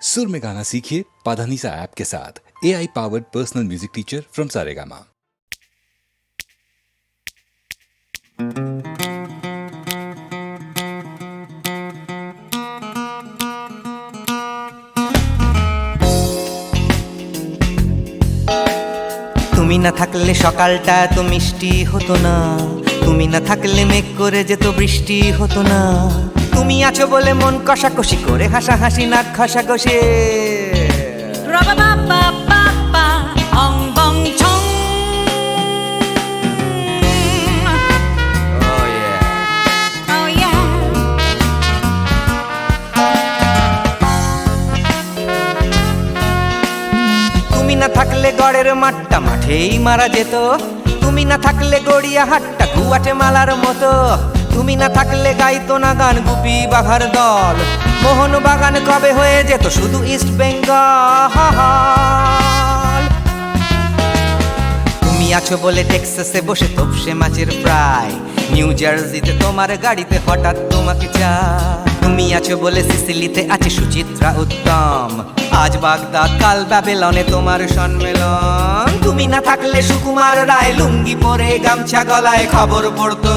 सुर में गाना सीखिए पाधानीसा ऐप के साथ। AI powered personal music teacher from Saregama. তুমি না থাকলে সকালটা এত মিষ্টি হতো না, তুমি না থাকলে মেঘ করে যেত বৃষ্টি হতো না। তুমি আছো বলে মন কষাকষি করে হাসাহাসি নাক ঘষাঘষি। তুমি না থাকলে গড়ের মাঠটা মাঠেই মারা যেত, তুমি না থাকলে গড়িয়া হাটটা গুয়াটে মালার মতো। তুমি না থাকলে গাইতো না গান গুপি বাঘার দল, মোহন বাগান কবে হয়ে যেত শুধু ইস্ট বেঙ্গল। তুমি আছো বলে টেক্সাসে বসে তোপসে মাছের ফ্রাই, নিউ জার্সিতে তোমার গাড়িতে হঠাৎ তোমাকে চাই। তুমি আছো বলে সিসিলিতে আছে সুচিত্রা উত্তম, আজ বাগদাদ কাল ব্যাবিলনে তোমার সম্মেলন। তুমি না থাকলে সুকুমার রায় লুঙ্গি পরে গামছা গলায় খবর পড়তো।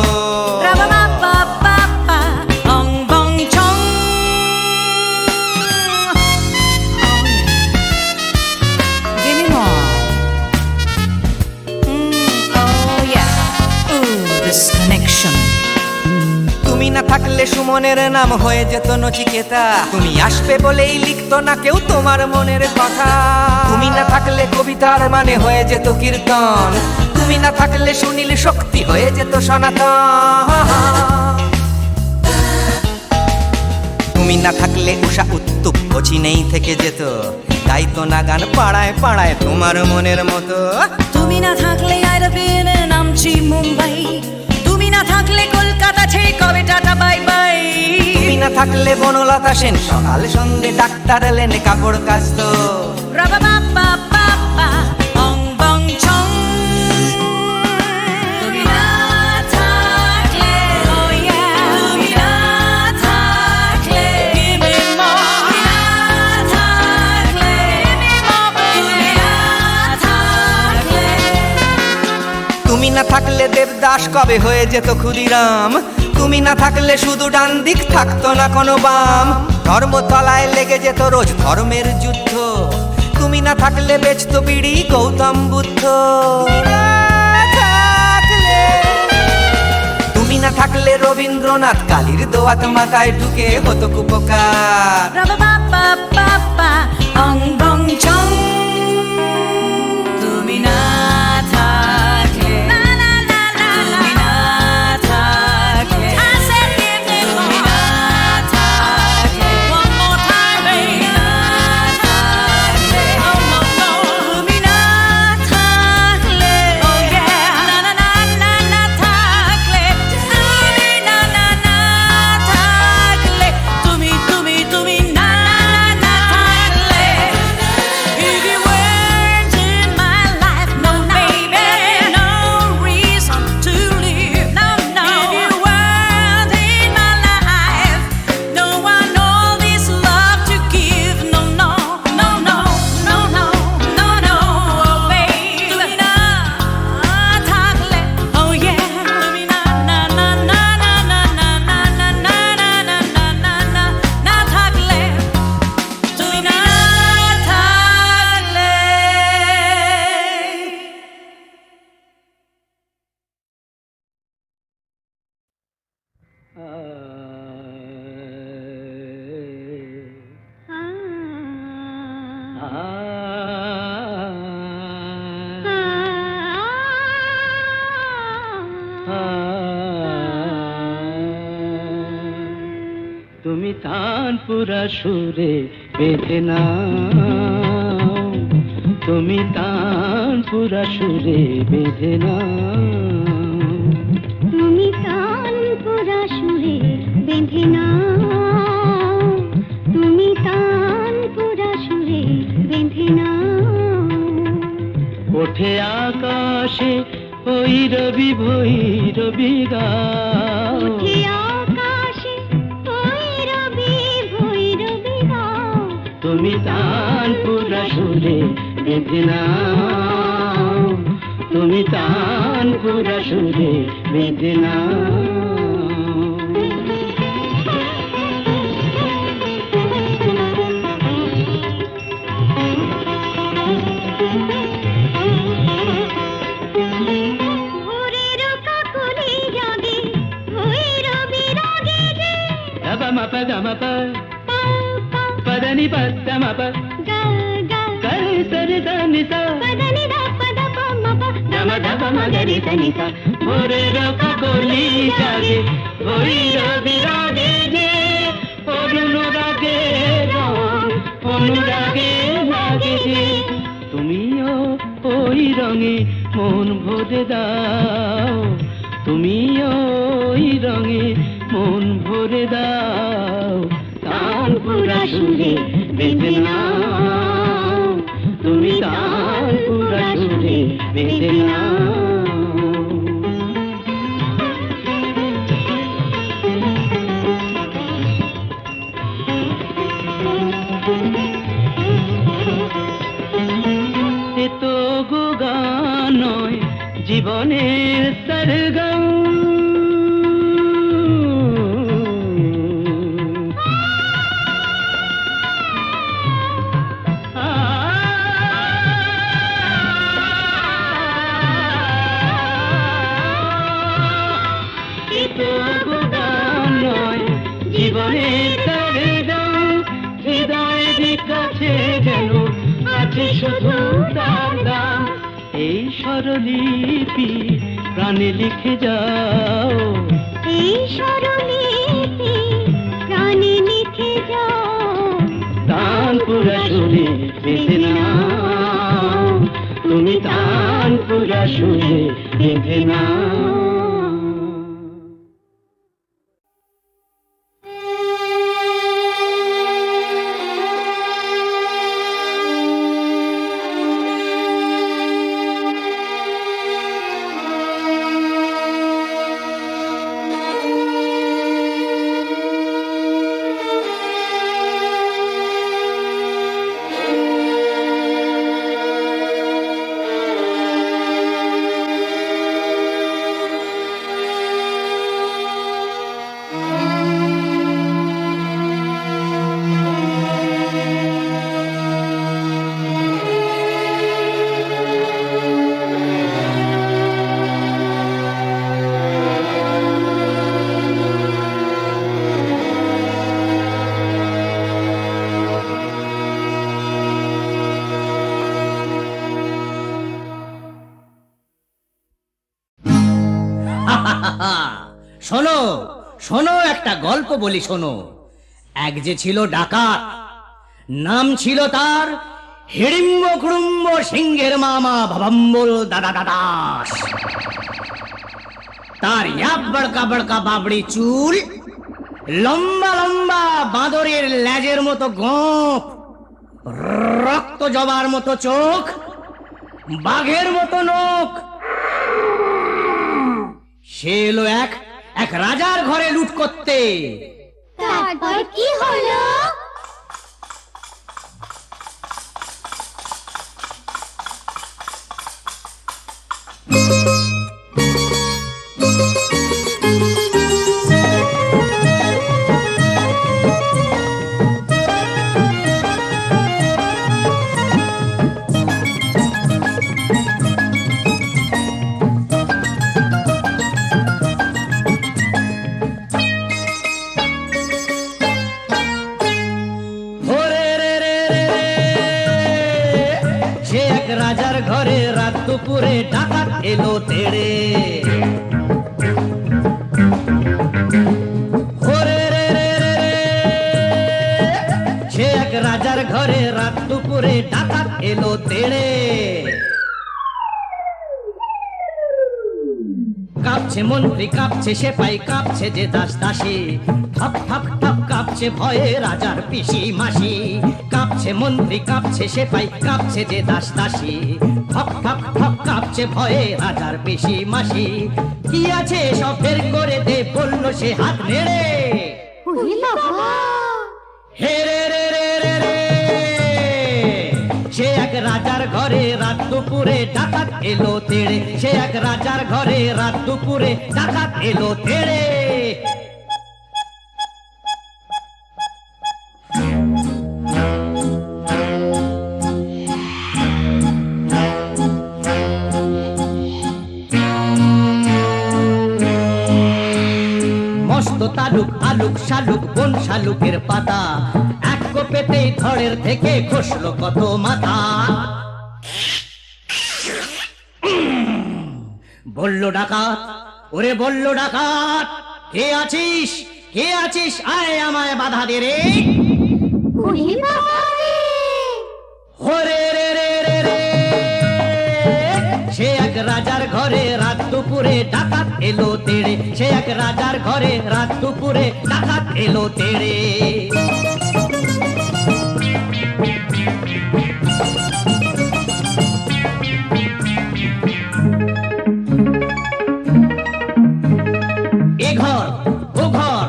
তুমি না থাকলে সুমনের নাম হয়ে যেত নচিকেতা, তুমি আসবে বলেই লিখতো না কেউ তোমার মনের কথা। তুমি না থাকলে কবিতার মানে হয়ে যেত কীর্তন, তুমি না থাকলে সুনীল শক্তি হয়ে যেত সনাতন। তুমি না থাকলে উষা উত্তুপ কোচিনেই থেকে যেত, গাইতো না গান পাড়ায় পাড়ায় তোমার মনের মতো। তুমি না থাকলে আইরবিনে নামছি মুম্বাই, তুমি না থাকলে কলকাতা ছেড়ে কবে টাটা বাই বাই। তুমি না থাকলে বনলতা সেন সকাল সন্ধে ডাক্তার লেনে কাপড় কাচতো। তুমি না থাকলে, oh yeah, তুমি না থাকলে, give me more. তুমি না থাকলে, তুমি না থাকলে। তুমি না থাকলে দেবদাস কবে হয়ে যেত ক্ষুদিরাম, তুমি না থাকলে শুধু ডান দিক থাকতো না কোনো বাম। ধর্মতলায় লেগে যেত রোজ ধর্মের যুদ্ধ, তুমি না থাকলে বেচতো বিড়ি গৌতম বুদ্ধ। তুমি না থাকলে রবীন্দ্রনাথ কালির দোয়াত মাথায় ঢুকে হতো কুপকার। তুমি না থাকলে, তুমি না থাকলে, তুমি না থাকলে, one more time, baby. তুমি না থাকলে, oh yeah, না না না না না থাকলে, তুমি না না না থাকলে, তুমি তুমি তুমি না না থাকলে। If you weren't in my life, no baby, no reason to live, no no. If you weren't in my life, no one all this love to give, no no no no no no no no, oh baby. তুমি না থাকলে, oh yeah, তুমি না না না না না না না না না না না না না না না থাকলে, তুমি না থাকলে। তুমি তানপুরা সুরে বেঁধে নাও, তুমি তানপুরা সুরে বেঁধে নাও। তুমি তানপুরা সুরে বেঁধে নাও, তুমি তানপুরা সুরে বেঁধে নাও। ওঠে আকাশে ভৈরবী ভৈরবী গাও, উঠে আকাশে ভৈরবী ভৈরবী গাও, তুমি তানপুরা সুরে বেঁধে নাও, তুমি তানপুরা সুরে বেঁধে নাও। Mapa mapa padani pada mapa kare sare dani sa dama dama magari sani sa bore roka goli jage oi rabi rage je onurage lage je tumiyo oi range mon bhore dao, tumiyo oi range মন ভরে দাও, তানপুরা সুরে বেঁধে নাও, তুমি তানপুরা সুরে বেঁধে নাও। এ তো গো গান নয় জীবনের সরগম, শুধু দাদা এই স্বরলিপি প্রাণে লিখে যাও, এই স্বরলিপি প্রাণে লিখে যাও, তানপুরা সুরে বেঁধে নাও, তুমি তানপুরা সুরে বেঁধে নাও। শোনো শোনো, একটা গল্প বলি শোনো। এক যে ছিল ডাকাত, নাম ছিল তার হিড়িম্ব কুড়ুম্ব সিংহের মামা ভবম্বল দাদা দাদাস। তার ইয়াব বড়কা বড়কা বাবড়ি চুল, লম্বা লম্বা বাঁদরের লেজের মতো গোঁফ, রক্ত জবার মতো চোখ, বাঘের মতো নখ। সে এলো এক রাজার ঘরে লুট করতে। তারপর কি হলো? রাজার ঘরে রাত দুপুরে ডাকাত এলো তেড়ে। সে এক রাজার ঘরে রাত দুপুরে ডাকাত এলো তেড়ে। কাঁপছে মন্ত্রী, কাঁপছে সেপাই, কাঁপছে যে দাস দাসী, ঠক ঠক ঠক কাঁপছে ভয়ে রাজার পিসি মাসি। কাঁপছে মন্ত্রী, কাঁপছে সেপাই, কাঁপছে যে দাস দাসী, ঠক ঠক ঠক কাঁপছে ভয়ে রাজার পিসি মাসি। কি আছে সব বের করে দে, বলল সে হাত নেড়ে। ওরে বাবা! হে রে রে রে রে রে রাজার ঘরে রাত দুপুরে ডাকাত এলো তেড়ে, সে এক রাজার ঘরে রাত দুপুরে ডাকাত এলো তেড়ে। মস্ত তালুক আলুক শালুক কোন শালুকের পাতা, এক কোপেতেই ধড়ের থেকে খসলো কত মাথা। বলল ডাকাত, ওরে বলল ডাকাত, কে আছিস কে আছিস, আয় আমায় বাধা দে রে। ওরে বাবা রে! ওরে রে রে রে রে, সে এক রাজার ঘরে রাত দুপুরে ডাকাত এলো তেড়ে, সে এক রাজার ঘরে রাত দুপুরে ডাকাত এলো তেড়ে। এ ঘর ও ঘর,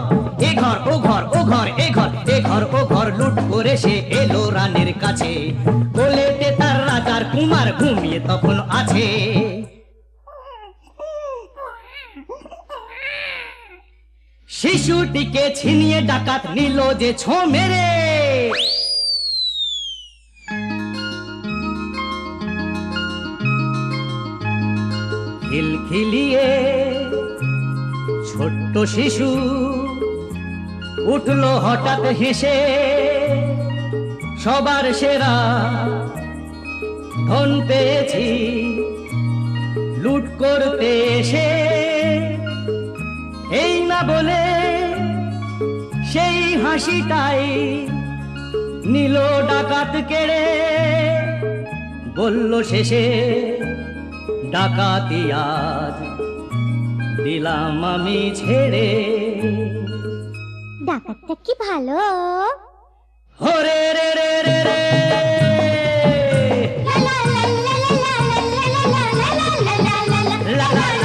এ ঘর ও ঘর, ও ঘর এ ঘর, এ ঘর ও ঘর লুট করে সে এলো রানীর কাছে, কোলেতে তার রাজার কুমার ঘুমিয়ে তখন আছে। শিশুটিকে ছিনিয়ে ডাকাত নিল যে ছো মেরে, খিলখিলিয়ে ছোট্ট শিশু উঠলো হঠাৎ হেসে, সবার সেরা ধন পেয়েছি লুট করতে এসে, এই না বলে সেই হাসিটাই নিল ডাকাত কেড়ে, বলল শেষে ডাকাতি আজ দিলাম আমি ছেড়ে। ডাকাতটা কি ভালো! হরে রে রে রে রে, লা লা লা লা লা লা লা লা লা লা লা লা লা লা লা লা লা লা লা।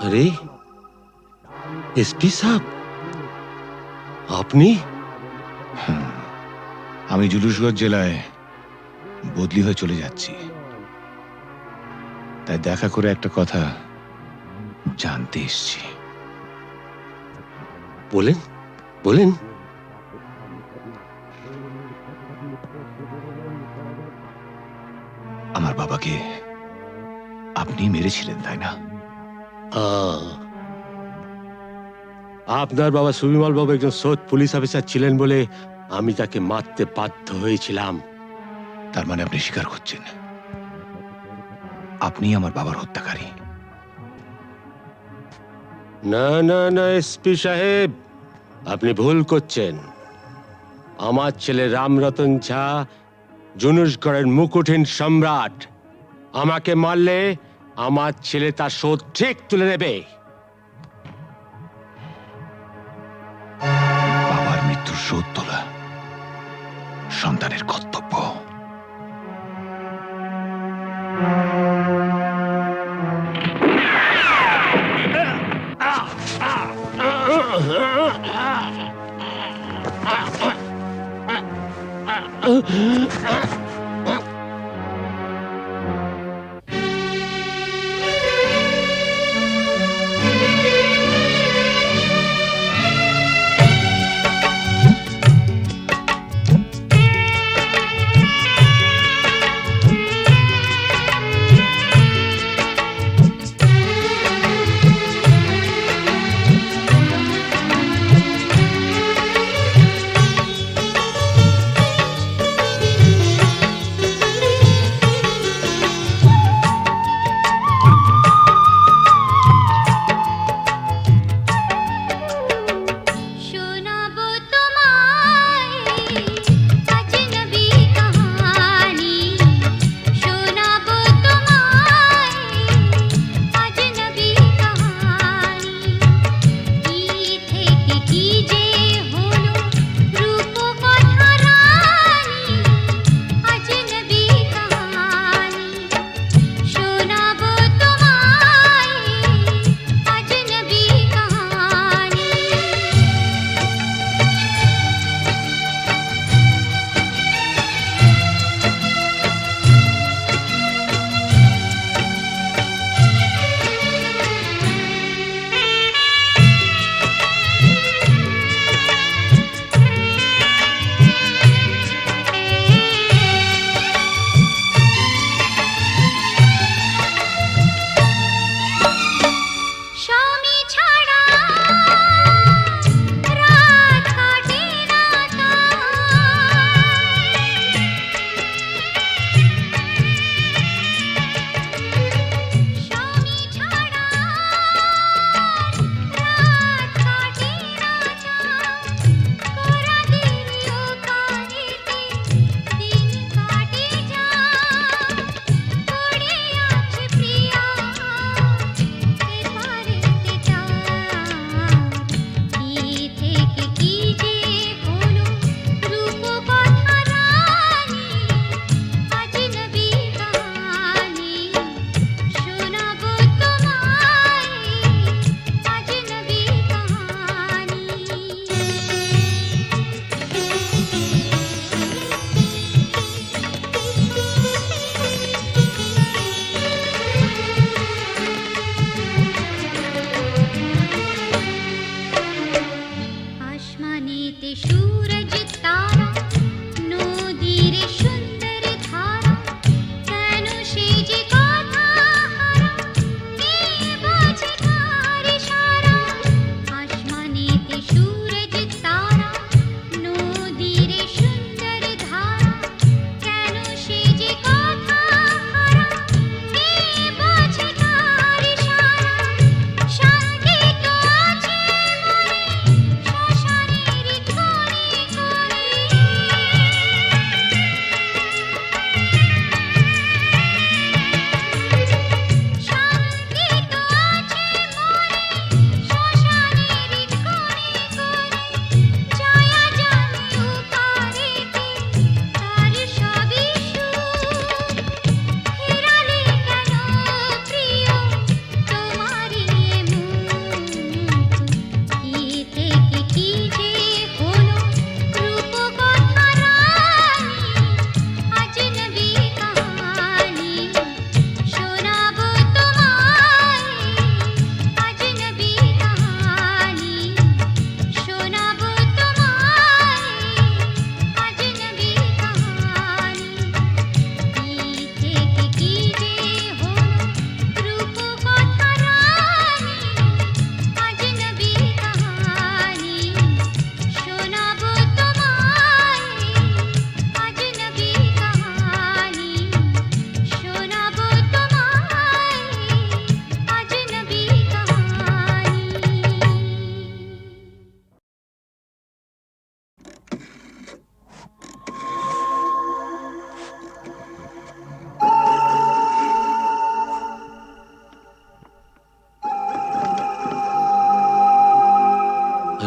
अरे एसपी साहब আপনি? আমি জুলুসগঞ্জ জেলায় বদলি হয়ে চলে যাচ্ছি, তাই দেখা করে একটা কথা জানতে এসেছি। বলেন বলেন। আমার বাবাকে আপনি মেরেছিলেন তাই না? আপনার বাবা সুবিমল বাবু একজন সৎ পুলিশ অফিসার ছিলেন বলে আমি তাকে মারতে বাধ্য হয়েছিলাম। তার মানে আপনি স্বীকার করছেন আপনি আমার বাবার হত্যাকারী? না না না এসপি সাহেব, আপনি ভুল করছেন। আমার ছেলে রামরতন ঝা জুনুসগড়ের মুকুটহীন সম্রাট। আমাকে মারলে আমার ছেলে তার শোধ ঠিক তুলে নেবে। বাবার মৃত্যুর শোধ তোলা সন্তানের কর্তব্য।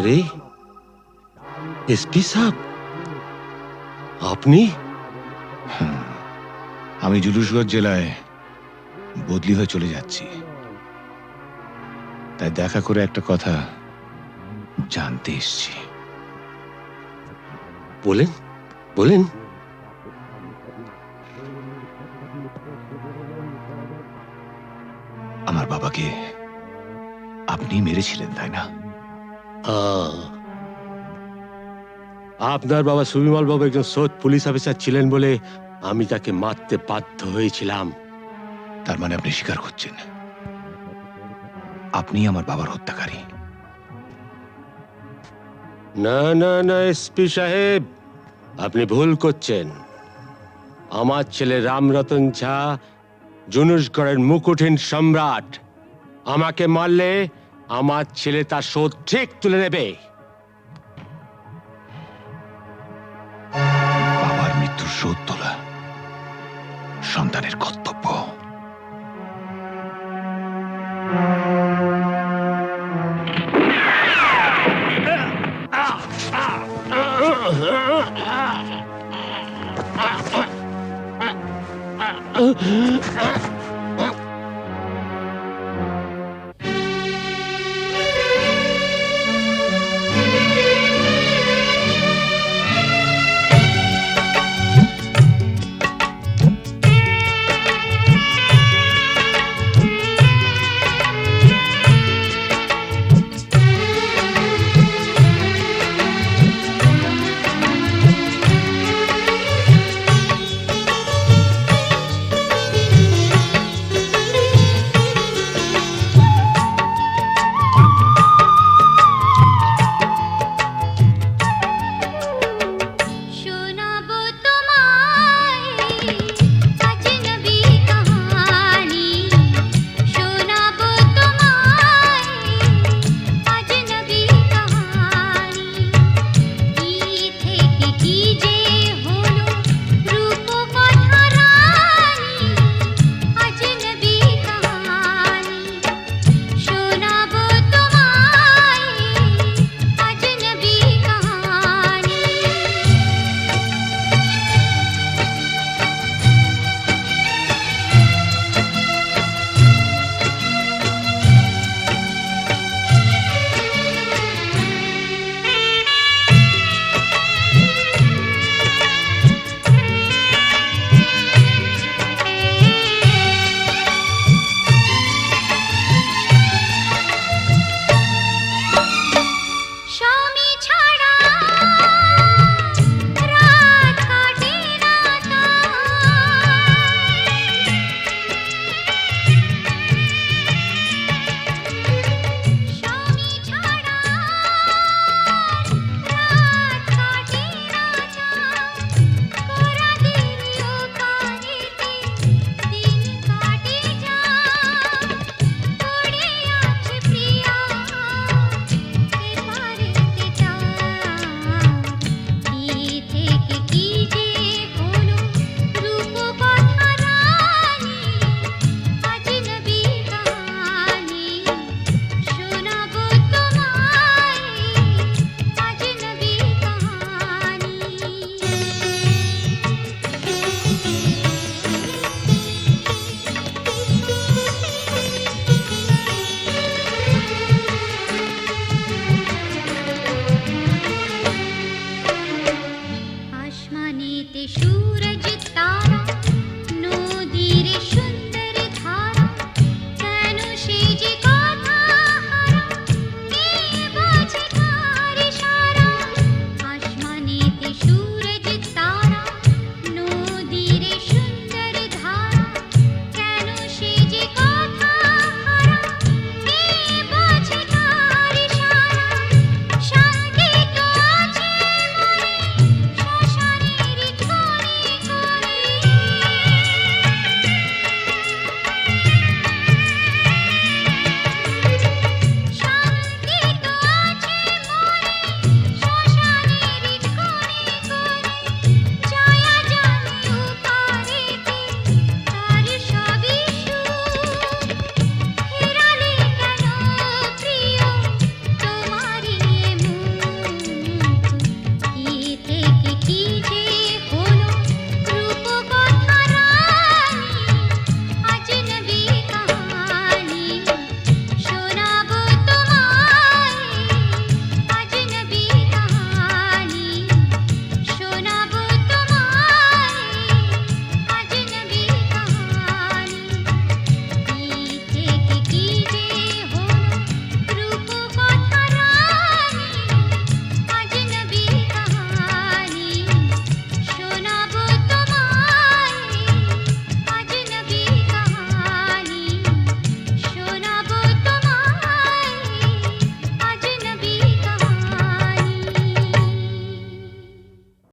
আরে এসপি সাহেব, আপনি? আমি জুলুসগঞ্জ জেলায় বদলি হয়ে চলে যাচ্ছি, তাই দেখা করে একটা কথা জানতে এসেছি। বলেন বলেন। আমার বাবাকে আপনি মেরেছিলেন, তাই না? আপনার বাবা সুবিমল বাবু একজন সৎ পুলিশ অফিসার ছিলেন বলে আমি তাকে মারতে বাধ্য হয়েছিলাম। তার মানে আপনি স্বীকার করছেন আপনি আমার বাবার হত্যাকারী? না না না এসপি সাহেব, আপনি ভুল করছেন। আমার ছেলে রামরতন ঝা জুনুসগড়ের মুকুটহীন সম্রাট। আমাকে মারলে আমার ছেলে তার শোধ ঠিক তুলে নেবে। বাবার মৃত্যুর শোধ তোলা সন্তানের কর্তব্য।